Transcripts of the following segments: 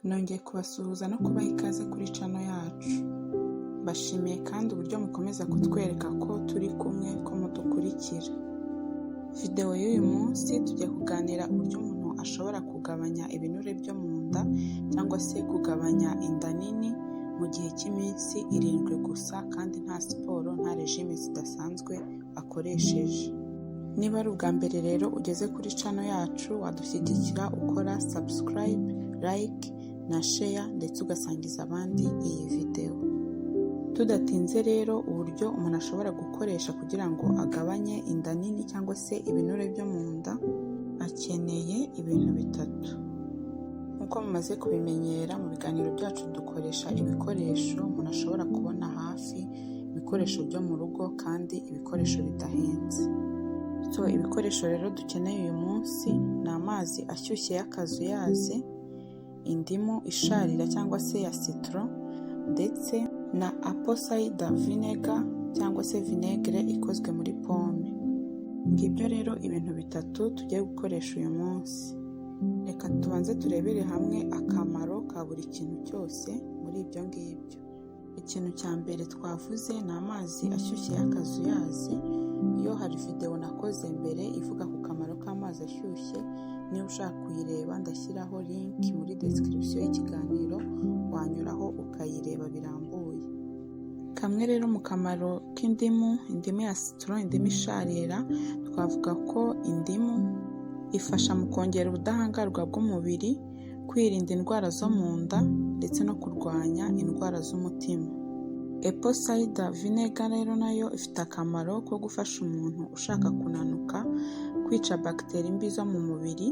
Nongeye kubasuhuza no kubaha ikaze kuri channel yacu. Bashimiye kandi uburyo mukomeza kutwereka ko turi kumwe, ko mudukurikira. Video y'uyu munsi tugiye kuganira uburyo umuntu ashobora kugabanya ibinure byo mu nda cyangwa se kugabanya inda nini mu gihe cy'iminsi 7 gusa kandi nta siporo, nta regime zidasanzwe akoresheje. Niba ari ubwa mbere rero ugeze kuri channel yacu, wadushyigikira ukora subscribe, like na share ndetse ugasangiza abandi iyi video. Tudatinze rero, uburyo umuntu ashobora gukoresha kugira ngo agabanye inda nini cyangwa se ibinure byo mu nda, akeneye ibintu bitatu. Nk'uko mumaze kubimenyera mu biganiro byacu, dukoresha ibikoresho umuntu ashobora kubona hafi, ibikoresho byo mu rugo kandi ibikoresho bidahenze. Ibikoresho rero dukeneye uyu munsi ni amazi ashyushye y'akazuyaze, indimu isharira cyangwa se ya citron, ndetse na apple cider vinegar cyangwa se vinegere ikozwe muri pome. Ngibyo rero ibintu bitatu tugiye gukoresha uyu munsi. Reka tubanze turebere hamwe akamaro ka buri kintu cyose muri ibyo ngibyo. Ikintu cya mbere twavuze ni amazi ashyushye y'akazuyaze. Iyo hari video nakoze mbere ivuga ku kamaro k'amazi ashyushye, niba ushaka kuyireba ndashyiraho link muri description y'ikiganiro, wanyuraho ukayireba birambuye. Kamwe rero mu kamaro k'indimu, indimu ya citron, indimu isharira, twavuga ko indimu ifasha mu kongera ubudahangarwa bw'umubiri, kwirinda indwara zo mu nda ndetse no kurwanya indwara z'umutima. Apple cider vinegar rero nayo ifite akamaro ko gufasha umuntu ushaka kunanuka, kwica bagiteri mbi zo mu mubiri,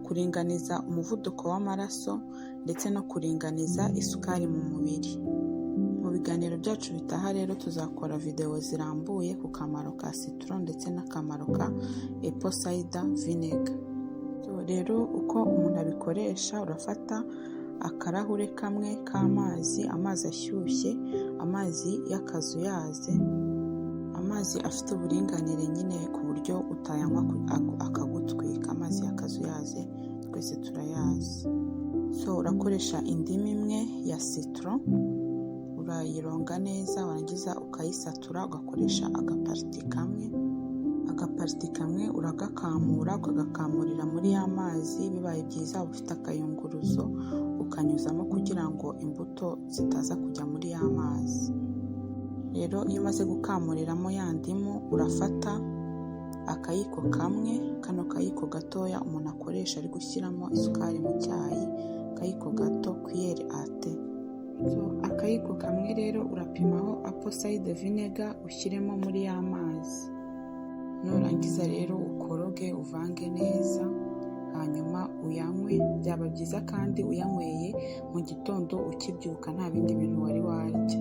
kuringaniza umuvuduko w'amaraso ndetse no kuringaniza isukari mu mubiri. Mu biganiro byacu bitaha rero tuzakora video zirambuye ku kamaro ka citron ndetse n'akamaro ka apple cider vinegar. Rero uko umuntu abikoresha, urafata akarahure kamwe k'amazi, amazi ashyushye, amazi y'akazuyaze, amazi afite uburinganire nyine ku buryo utayanywa akagutwika. Amazi y'akazuyaze twese turayazi. Urakoresha indimu imwe ya citron, urayironga neza, warangiza ukayisatura, ugakoresha agapariti kamwe uragakamura, ukagakamurira muri ya mazi. Bibaye byiza ufite akayunguruzo ukanyuzamo kugira ngo imbuto zitaza kujya muri ya mazi. Rero iyo umaze gukamuriramo ya ndimu, urafata akayiko kamwe, kano kayiko gatoya umuntu akoresha ari gushyiramo isukari mu cyayi, akayiko gato cuillère à thé. Akayiko kamwe rero urapimaho apple cider vinegar ushyiremo muri ya mazi. Nurangiza rero ukoroge, uvange neza, hanyuma uyanywe. Byaba byiza kandi uyanyweye mu gitondo ukibyuka, nta bindi bintu wari warya.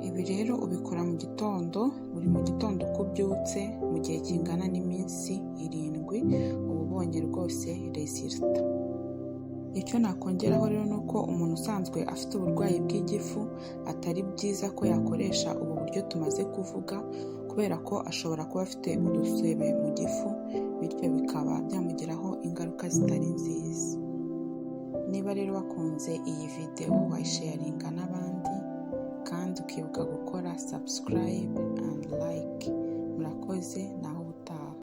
Ibi rero ubikora mu gitondo, buri mu gitondo uko ubyutse, mu gihe kingana n'iminsi 7, uba ubonye rwose resulta. Icyo nakongeraho rero ni uko umuntu usanzwe afite uburwayi bw'igifu atari byiza ko yakoresha ubu buryo tumaze kuvuga, kubera ko ashobora kuba afite udusebe mu gifu, bityo bikaba byamugiraho ingaruka zitari nziza. Niba rero wakunze iyi video, wayisharinga n'abandi kandi ukibuka gukora subscribe and like. Murakoze.